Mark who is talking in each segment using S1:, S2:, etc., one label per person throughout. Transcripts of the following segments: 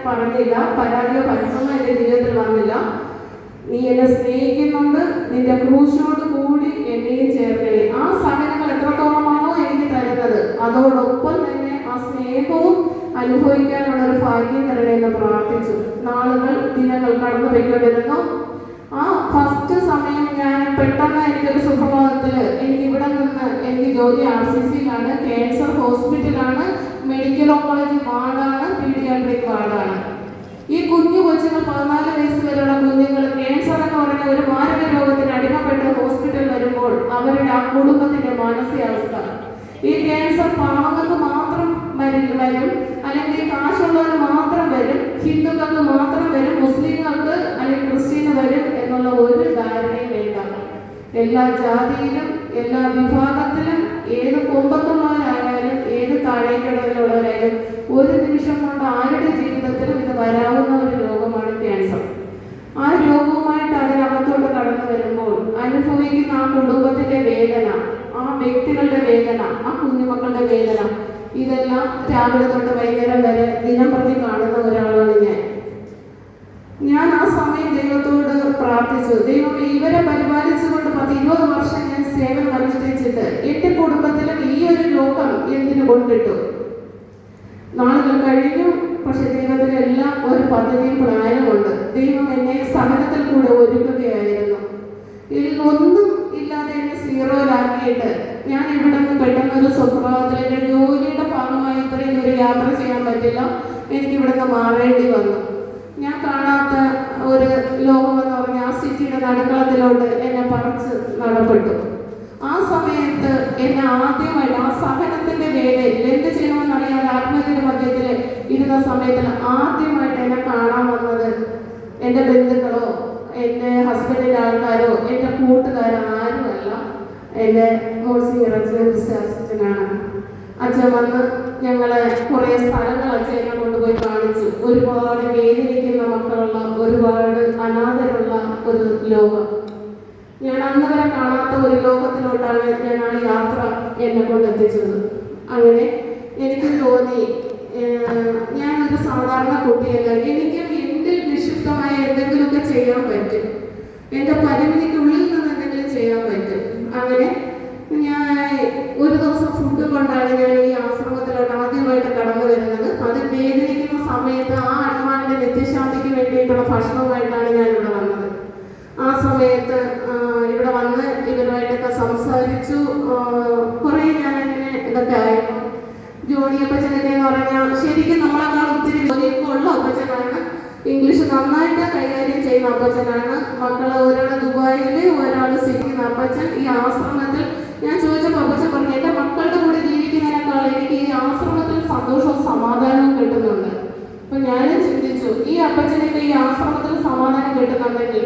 S1: പറഞ്ഞില്ല, പരാതിയോ പരിശ്രമം എൻ്റെ ജീവിതത്തിൽ വന്നില്ല. നീ എന്നെ സ്നേഹിക്കുന്നുണ്ട്, നിന്റെ ക്രൂശോട് കൂടി എന്നെയും ചേർക്കണേ. ആ സഹനങ്ങൾ എത്രത്തോളമാണോ എനിക്ക് തരുന്നത്, അതോടൊപ്പം തന്നെ ആ സ്നേഹവും അനുഭവിക്കാനുള്ള ഒരു ഭാഗ്യം തരണേ എന്ന് പ്രാർത്ഥിച്ചു. നാളുകൾ ദിനങ്ങൾ കടന്നു പോയിക്കൊണ്ടിരുന്നു. ആ ഫസ്റ്റ് സമയം ഞാൻ പെട്ടെന്ന് എനിക്കൊരു സുപ്രഭാതത്തിൽ എനിക്ക് ഇവിടെ നിന്ന് എനിക്ക് ജോലി RCCയിലാണ്, ക്യാൻസർ ഹോസ്പിറ്റലാണ്, മെഡിക്കൽ ഓങ്കോളജി വാർഡാണ്, പീഡിയാട്രിക് വാർഡാണ്. ഈ കുഞ്ഞു കൊച്ചുങ്ങൾ 14 വയസ്സ് വരെയുള്ള കുഞ്ഞുങ്ങൾ ക്യാൻസർ എന്ന് പറയുന്ന ഒരു മാരക രോഗത്തിന് അടിമപ്പെട്ട് ഹോസ്പിറ്റലിൽ വരുമ്പോൾ അവരുടെ ആ കുടുംബത്തിന്റെ മാനസികാവസ്ഥ, ഈ ക്യാൻസർ പാവങ്ങൾക്ക് മാത്രം വരും, അല്ലെങ്കിൽ കാശുള്ളവന് മാത്രം വരും, ഹിന്ദുക്കൾക്ക് മാത്രം വരും, മുസ്ലിങ്ങൾക്ക് അല്ലെങ്കിൽ ക്രിസ്ത്യന് വരും എന്നുള്ള ഒരു ധാരണയും വേണ്ട. എല്ലാ ജാതിയിലും എല്ലാ വിഭാഗത്തിലും ഏത് കുടുംബത്തുള്ളവരായാലും ഏത് താഴേക്കിടയിലുള്ളവരായാലും ഒരു നിമിഷം കൊണ്ട് ആരുടെ ജീവിതത്തിലും ഇത് വരാവുന്ന ഒരു രോഗമാണ് ക്യാൻസർ. ആ രോഗവുമായിട്ട് അതിനകത്തോട്ട് കടന്നു വരുമ്പോൾ അനുഭവിക്കുന്ന ആ കുടുംബത്തിന്റെ വേദന, ആ വ്യക്തികളുടെ വേദന, ആ കുഞ്ഞുമക്കളുടെ വേദന, ഇതെല്ലാം രാവിലെ തൊട്ട് വൈകുന്നേരം വരെ ദിനം പ്രതി കാണുന്ന ഒരാളാണ് ഞാൻ. ആ സമയം ദൈവത്തോട് പ്രാർത്ഥിച്ചു, ദൈവം ഇവരെ പരിപാലിച്ചുകൊണ്ട് 10-20 വർഷം ഞാൻ സേവനം അനുഷ്ഠിച്ചിട്ട് എന്റെ കുടുംബത്തിലും ഈ ഒരു രോഗം എന്തിനു കൊണ്ടിട്ടു. നാളുകൾ കഴിഞ്ഞു. പക്ഷെ ദൈവത്തിന് എല്ലാം ഒരു പദ്ധതിയും പ്ലാനുമുണ്ട്. ദൈവം എന്നെ സഹനത്തിൽ കൂടെ ഒരുക്കുകയായിരുന്നു. ഇതിൽ ഒന്നും ഇല്ലാതെ എന്നെ സീറോയിലാക്കിയിട്ട് ഞാൻ ഇവിടെ നിന്ന് പെട്ടെന്ന് ഒരു സുപ്രഭാതത്തിൽ എൻ്റെ ജോലിയുടെ ഭാഗമായി ഇത്രയും ഒരു യാത്ര ചെയ്യാൻ പറ്റില്ല, എനിക്ക് ഇവിടെ നിന്ന് മാറേണ്ടി വന്നു. ഞാൻ കാണാത്ത ഒരു ലോകമെന്ന് പറഞ്ഞ ആ സിറ്റിയുടെ നടുക്കളത്തിലോട്ട് എന്നെ പറിച്ച് നടപ്പെട്ടു. ആ സമയത്ത് എന്നെ ആദ്യമായിട്ട് ആ സഹനത്തിന്റെ വേദനയിൽ എന്ത് ചെയ്യണമെന്നറിയാതെ ആത്മഹത്യയുടെ മധ്യത്തിൽ ഇരുന്ന സമയത്തിൽ ആദ്യമായിട്ട് എന്നെ കാണാൻ വന്നത് എൻ്റെ ബന്ധുക്കളോ എൻ്റെ ഹസ്ബൻഡിൻ്റെ ആൾക്കാരോ എൻ്റെ കൂട്ടുകാരോ ആരുമല്ല, എൻ്റെ മോഴ്സിംഗ് അച്ഛനാണ്. അച്ഛൻ വന്ന് ഞങ്ങളെ കുറേ സ്ഥലങ്ങൾ അച്ഛനെ കൊണ്ടുപോയി കാണിച്ചു. ഒരുപാട് വേദനിക്കുന്ന മക്കളുള്ള, ഒരുപാട് അനാഥരുള്ള ഒരു ലോകം. ഞാൻ അന്ന് വരെ കാണാത്ത ഒരു ലോകത്തിലോട്ടാണ് ഞാൻ ആ യാത്ര എന്നെ കൊണ്ടെത്തിച്ചത്. അങ്ങനെ എനിക്ക് തോന്നി, ഞാനൊരു സാധാരണ കുട്ടിയല്ല, എനിക്കും എന്തിൽ നിക്ഷിപ്തമായ എന്തെങ്കിലുമൊക്കെ ചെയ്യാൻ പറ്റും, എൻ്റെ പരിമിതിക്കുള്ളിൽ നിന്ന് എന്തെങ്കിലും ചെയ്യാൻ പറ്റും. അങ്ങനെ ഞാൻ ഒരു ദിവസം ഫുഡ് കൊണ്ടാണ് ഞാൻ ഈ ആശ്രമത്തിലോട്ട് ആദ്യമായിട്ട് കടന്നു വരുന്നത്. അതിൽ വേദനിക്കുന്ന സമയത്ത് ആ ആത്മാവിൻ്റെ നിത്യശാന്തിക്ക് വേണ്ടിയിട്ടുള്ള ഭക്ഷണവുമായിട്ടാണ് ഞാൻ ഇവിടെ വന്നത്. ആ സമയത്ത് ഇവിടെ വന്ന് ഇവരുമായിട്ടൊക്കെ സംസാരിച്ചു. കുറേ ഞാൻ അങ്ങനെ ഇതൊക്കെ ആയിരുന്നു. ജോണി അപ്പച്ചനൊക്കെ എന്ന് പറഞ്ഞാൽ ശരിക്കും നമ്മളെക്കാൾ ഒത്തിരി ജോലിയൊക്കെ ഉള്ള അപ്പച്ചനാണ്. ഇംഗ്ലീഷ് നന്നായിട്ട് കൈകാര്യം ചെയ്യുന്ന അപ്പച്ചനാണ്. മക്കൾ ഒരാൾ ദുബായിൽ, ഒരാൾ സിറ്റിന്ന് അപ്പച്ചൻ. ഈ ആശ്രമത്തിൽ ഞാൻ ചോദിച്ചപ്പോൾ അപ്പച്ചൻ പറഞ്ഞു, എൻ്റെ മക്കളുടെ കൂടെ ജീവിക്കുന്നതിനേക്കാൾ എനിക്ക് ഈ ആശ്രമത്തിൽ സന്തോഷവും സമാധാനവും കിട്ടുന്നുണ്ട്. അപ്പം ഞാനും ചിന്തിച്ചു, ഈ അപ്പച്ചനൊക്കെ ഈ ആശ്രമത്തിൽ സമാധാനം കിട്ടുന്നുണ്ടെങ്കിൽ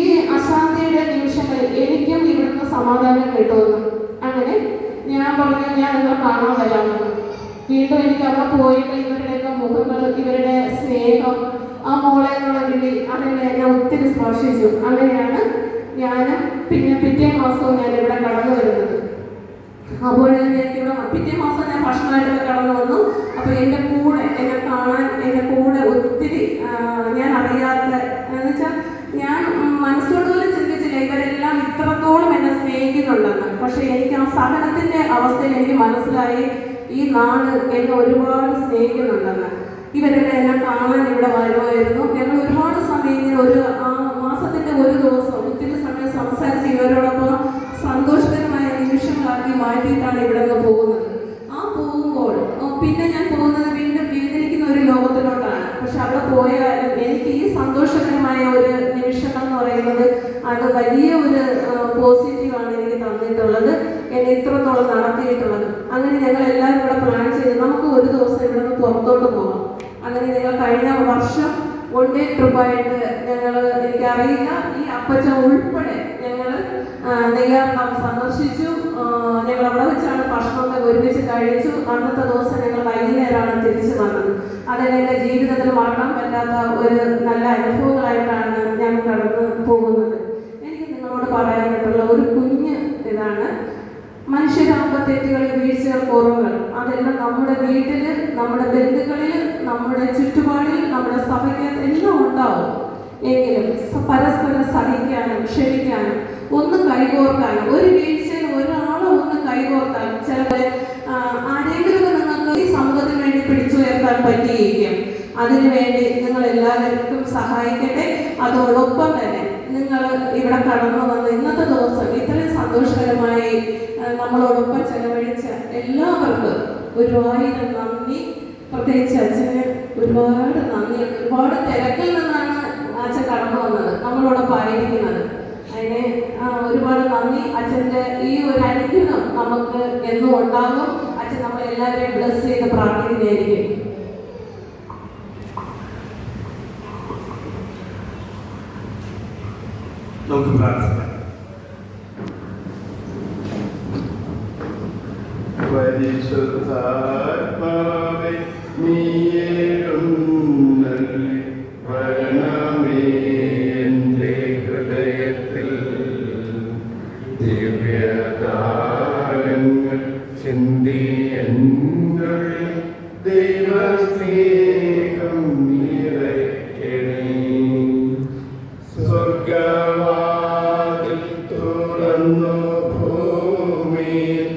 S1: ഈ അശാന്തിയുടെ നിമിഷങ്ങളിൽ എനിക്കും ഇവിടുന്ന് സമാധാനം കിട്ടുമെന്ന്. അങ്ങനെ ഞാൻ പറഞ്ഞു, ഞാൻ നിങ്ങളെ കാണാൻ വരാമെന്ന്. വീണ്ടും എനിക്ക് അവിടെ പോയിട്ട് ഇവരുടെയൊക്കെ മുഖങ്ങൾ, ഇവരുടെ സ്നേഹം, ആ മോളെ എന്നുള്ള വിളി, അതെന്നെ എന്നെ ഒത്തിരി സ്പർശിച്ചു. അങ്ങനെയാണ് ഞാൻ പിറ്റേ മാസവും ഞാൻ ഇവിടെ കടന്നു വരുന്നത്. അപ്പോൾ എനിക്കിവിടെ പിറ്റേ മാസം ഞാൻ ഭക്ഷണമായിട്ടൊക്കെ കടന്നു വന്നു. അപ്പോൾ എൻ്റെ കൂടെ എന്നെ കാണാൻ എൻ്റെ കൂടെ ഒത്തിരി ഞാൻ അറിയാത്ത, എന്ന് വെച്ചാൽ ഞാൻ മനസ്സോട് പോലും ചിന്തിച്ചില്ല ഇവരെല്ലാം ഇത്രത്തോളം എന്നെ സ്നേഹിക്കുന്നുണ്ടെന്ന്. പക്ഷെ എനിക്ക് ആ സഹനത്തിൻ്റെ അവസ്ഥയിൽ എനിക്ക് മനസ്സിലായി ഈ നാട് എന്നെ ഒരുപാട് സ്നേഹിക്കുന്നുണ്ടെന്ന്. ഇവരെല്ലാം എന്നെ കാണാൻ ഇവിടെ വരുമായിരുന്നു. ഞങ്ങൾ ഒരുപാട് സമയം ഇങ്ങനെ മാസത്തിൻ്റെ ഒരു ദിവസം ഒത്തിരി സമയം സംസാരിച്ച് ഇവരോടൊപ്പം സന്തോഷകരമായ നിമിഷങ്ങളാക്കി മാറ്റിയിട്ടാണ് ഇവിടെ നിന്ന് പോകുന്നത്. ആ പോകുമ്പോൾ പിന്നെ ഞാൻ പോകുന്നത് വീണ്ടും വേദനിക്കുന്ന ഒരു ലോകത്തിലോട്ടാണ്. പക്ഷെ അവിടെ പോയാലും എനിക്ക് ഈ സന്തോഷകരമായ ഒരു നിമിഷങ്ങൾ എന്ന് പറയുന്നത് അത് വലിയ ഒരു പോസിറ്റീവാണ് എനിക്ക് തന്നിട്ടുള്ളത്, എന്നെ ഇത്രത്തോളം നടത്തിയിട്ടുള്ളത്. അങ്ങനെ ഞങ്ങൾ എല്ലാവരും കൂടെ പ്ലാൻ ചെയ്ത് നമുക്ക് ഒരു ദിവസം ഇവിടെ നിന്ന് പുറത്തോട്ട് പോകാം. അങ്ങനെ ഞങ്ങൾ കഴിഞ്ഞ വർഷം 1 ഡേ ട്രിപ്പായിട്ട് ഞങ്ങൾ, എനിക്കറിയില്ല, ഈ അപ്പച്ചൻ ഉൾപ്പെടെ ഞങ്ങൾ നെയ്യാർ സന്ദർശിച്ചു. ഞങ്ങൾ അവിടെ വെച്ചാണ് ഭക്ഷണമൊക്കെ ഒരുമിച്ച് കഴിച്ചു. അന്നത്തെ ദിവസം ഞങ്ങൾ വൈകുന്നേരമാണ് തിരിച്ചു വന്നത്. അതെൻ്റെ ജീവിതത്തിൽ മറക്കാൻ പറ്റാത്ത ഒരു നല്ല അനുഭവങ്ങളായിട്ടാണ് ഞാൻ കടന്നു പോകുന്നത്. എനിക്ക് നിങ്ങളോട് പറയാനായിട്ടുള്ള ഒരു കുഞ്ഞ് ഇതാണ്, മനുഷ്യരാകുമ്പോൾ തെറ്റുകൾ, വീഴ്ചകൾ, കുറവുകൾ, അതെല്ലാം നമ്മുടെ വീട്ടിൽ, നമ്മുടെ ബന്ധുക്കളിൽ, നമ്മുടെ ചുറ്റുപാടിൽ നമ്മുടെ സഭയ്ക്ക് എല്ലാം ഉണ്ടാവും. എങ്കിലും പരസ്പരം സഹിക്കാനും ക്ഷമിക്കാനും ഒന്ന് കൈകോർക്കാനും ഒരു വീഴ്ചയിൽ ഒരാളെ ഒന്ന് കൈകോർത്താലും ചിലപ്പോൾ ആരെങ്കിലും നിങ്ങൾക്ക് ഈ സമൂഹത്തിന് വേണ്ടി പിടിച്ചുയർത്താൻ പറ്റിയിരിക്കും. അതിനുവേണ്ടി നിങ്ങൾ എല്ലാവർക്കും സഹായിക്കട്ടെ. അതോടൊപ്പം തന്നെ നിങ്ങൾ ഇവിടെ കടന്നു വന്ന് ഇന്നത്തെ ദിവസം ഇത്രയും സന്തോഷകരമായി നമ്മളോടൊപ്പം ചെലവഴിച്ച എല്ലാവർക്കും ഒരുപാട് നന്ദി. പ്രത്യേകിച്ച് അച്ഛന് ഒരുപാട് നന്ദി. ഒരുപാട് തിരക്കിൽ നിന്നാണ് അച്ഛൻ കടന്നു വന്നത്, നമ്മളോടൊപ്പം ആയിരിക്കുന്നത്. അതിന് ഒരുപാട് നന്ദി. അച്ഛൻ്റെ ഈ ഒരു അനുഗ്രഹം നമുക്ക് എന്നും ഉണ്ടാകും. അച്ഛൻ നമ്മളെല്ലാവരെയും ബ്ലസ് ചെയ്ത് പ്രാർത്ഥിക്കുന്നതായിരിക്കും.
S2: നമുക്ക് പ്രാർത്ഥിക്കാം. പരിശുദ്ധാത്മാവേ നീയെഴുന്നള്ളി വരണമേ എൻ്റെ ഹൃദയത്തിൽ. ദിവ്യദാനങ്ങൾ ചിന്തി എന്നുള്ളിൽ ദൈവസ്നേഹം നിറയ്ക്കണേ. സ്വർഗവാതിൽ തുറന്നു ഭൂമിയിൽ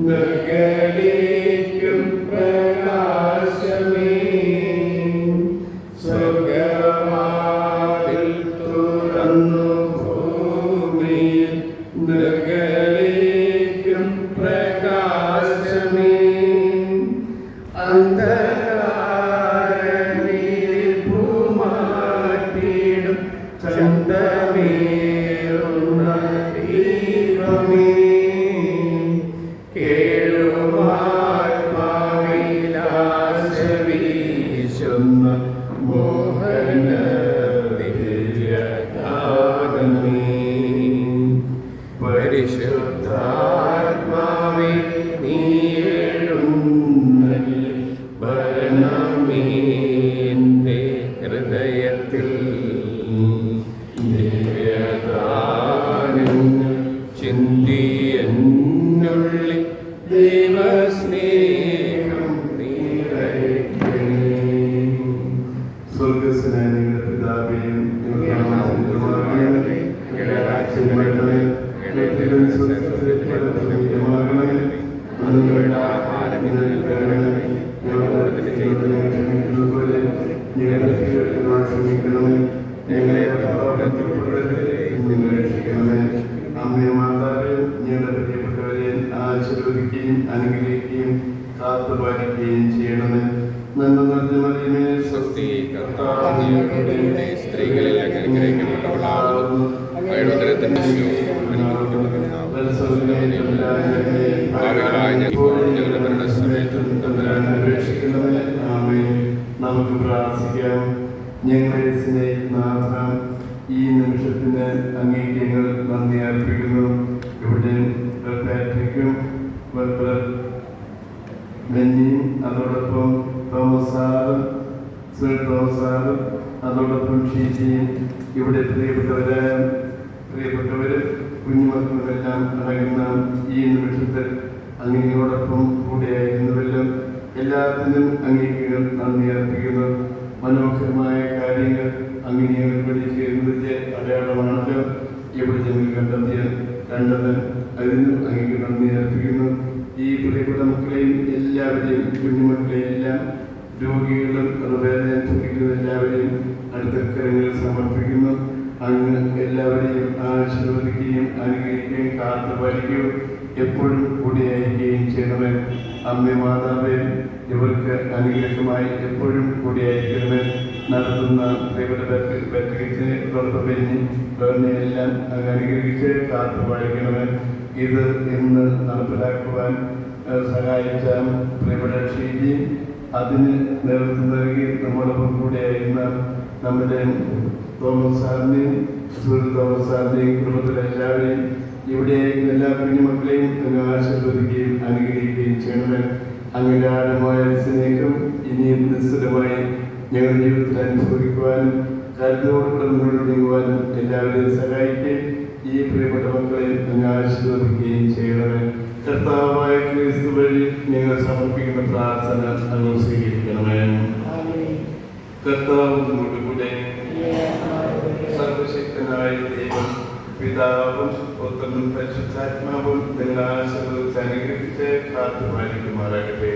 S2: നഗരിക്കും പ്രകാശമേ. സ്വർഗവാതിൽ തുറന്നു ഭൂമിയിൽ നഗരിക്കും പ്രകാശമേ. അന്ധകാരനീരിൽ ഭൂമാറ്റിടും ചന്തമേറുന്ന ദീപമേ. കേഴുമാത്മാവിലാശവീശുന്ന മോഹന ദിവ്യഗാനമേ. പരിശുദ്ധാത്മാവേ നീയെഴുന്നള്ളി വരണമേ എൻ്റെ ഹൃദയത്തിൽ. ദിവ്യദാനങ്ങൾ ചിന്തി എന്നുള്ളിൽ ദൈവസ്നേഹം നിറയ്ക്കണേ. സ്വർഗ്ഗസ്ഥനായ ഞങ്ങളുടെ പിതാവേയും ഞങ്ങളുടെ രാജ്യം വരണമേ. ഞങ്ങളുടെ ആഹാരം ഇന്ന് തരണമേ. ഞങ്ങളോട് ചെയ്യുന്നതുപോലെ ഞങ്ങളെ ക്ഷമിക്കണമേ. ഞങ്ങളെ രക്ഷിക്കണമേ. അമ്മേ മാതാവേ, ഞങ്ങളുടെ പ്രിയപ്പെട്ടവരെ ആശീർവദിക്കുകയും അനുഗ്രഹിക്കുകയും കാത്തുപാലിക്കുകയും ചെയ്യണമേ. നന്മ നിറഞ്ഞ മറിയമേ സ്വസ്തി, കർത്താവ് അങ്ങയോടുകൂടെ സ്ത്രീകളിൽ അനുഗ്രഹിക്കപ്പെട്ടവളാകുന്നു. അങ്ങയുടെ ഉദരത്തിൻ ഫലമായി ഞങ്ങളുടെ മരണസമയത്തും തമ്പുരാൻ അപേക്ഷിക്കണമേ. ആമേൻ. നമുക്ക് പ്രാർത്ഥിക്കാം. ഞങ്ങളെ സ്നേഹിക്കുന്ന ഈ നിമിഷത്തിന് അങ്ങേക്ക് ഞങ്ങൾ നന്ദി അർപ്പിക്കുന്നു. ഇവിടെ പാട്രിക്കും ബെന്നിയും അതോടൊപ്പം തോമസാറും അതോടൊപ്പം ഷീജിയും ഇവിടെ പ്രിയപ്പെട്ടവരും കുഞ്ഞുമക്കളുമെല്ലാം അടങ്ങുന്ന ഈ നിമിഷത്തിൽ അങ്ങയോടൊപ്പം കൂടെയായിരുന്നുവെല്ലാം എല്ലാത്തിനും അങ്ങേക്ക് നന്ദി അർപ്പിക്കുന്നു. മനോഹരമായ കാര്യങ്ങൾ അങ്ങനെ ഇവിടെ ചെയ്യുന്നതിൻ്റെ അടയാളമാണല്ലോ ഇവിടെ ഞങ്ങൾ കണ്ടത്. അതിനും അങ്ങേക്ക് നന്ദി അർപ്പിക്കുന്നു. ഈ പ്രിയപ്പെട്ട മക്കളെയും എല്ലാവരെയും കുഞ്ഞുമക്കളെയും എല്ലാം രോഗികളും വേദന അനുഭവിക്കുന്ന എല്ലാവരെയും അടുത്ത കരങ്ങളിൽ സമർപ്പിക്കുന്നു. അങ്ങ് എല്ലാവരെയും ആശീർവദിക്കുകയും അനുഗ്രഹിക്കുകയും കാത്തുപാലിക്കുകയും എപ്പോഴും കൂടിയായിരിക്കുകയും ചെയ്യണമേ. അമ്മ മാതാവേ, ഇവർക്ക് അനുഗ്രഹമായി എപ്പോഴും കൂടിയായിരിക്കണമേ. നടത്തുന്ന എല്ലാം അനുഗ്രഹിച്ച് കാത്തുപാലിക്കണമേ. ഇത് ഇന്ന് നടപ്പിലാക്കുവാൻ സഹായിച്ച പ്രിയപ്പെട്ട ഷീജി, അതിന് നേതൃത്വം നൽകി നമ്മളൊപ്പം കൂടെയായിരുന്ന നമ്മുടെ തോമസ് സാറിനെയും കുടുംബത്തിലെല്ലാവരെയും ഇവിടെ എല്ലാ കുഞ്ഞുമക്കളെയും അങ്ങ് ആശീർവദിക്കുകയും അനുഗ്രഹിക്കുകയും ചെയ്യണമേ. അങ്ങനെ ആഴമായ സ്നേഹം ഇനിയും നിശ്ചലമായി ഞങ്ങളുടെ ജീവിതത്തിൽ അനുഭവിക്കുവാനും കാര്യങ്ങളോടുകൂടെ മുന്നോട്ട് നീങ്ങുവാനും എല്ലാവരെയും സഹായിക്കുകയും ഈ പ്രിയപ്പെട്ട മക്കളെ അങ്ങ് ആശീർവദിക്കുകയും ചെയ്യണമേ. കർത്താവായ ക്രിസ്തു വഴി ഞങ്ങൾ സമർപ്പിക്കുന്ന പ്രാർത്ഥന അങ്ങ് സ്വീകരിക്കണമേ. കർത്താവ് നമ്മോടുകൂടെ. സർവശക്തനായ ദൈവം പിതാവും പുത്രനും പരിശുദ്ധാത്മാവും നിങ്ങൾ ആശീർവദിച്ച് അനുഗ്രഹിച്ച് കാത്തുപാലിക്കുമാറാകട്ടെ.